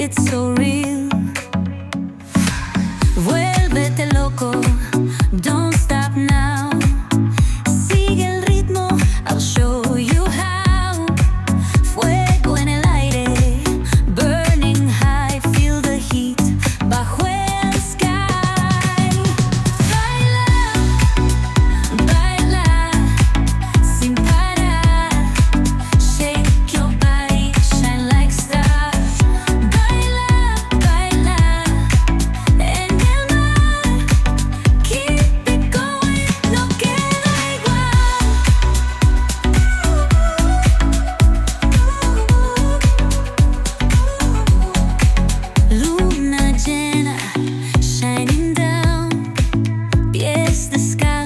it's so real. Vuélvete loco, don't stop now. Sigue el ritmo, I'll show you how. Fuego en el aire, burning high, feel the heat bajo el sky. Baila, baila, sin parar. Shake your body, shine like stars. Baila, baila, en el mar. Keep it going, no queda igual. Luna llena, shining down, pies de sky.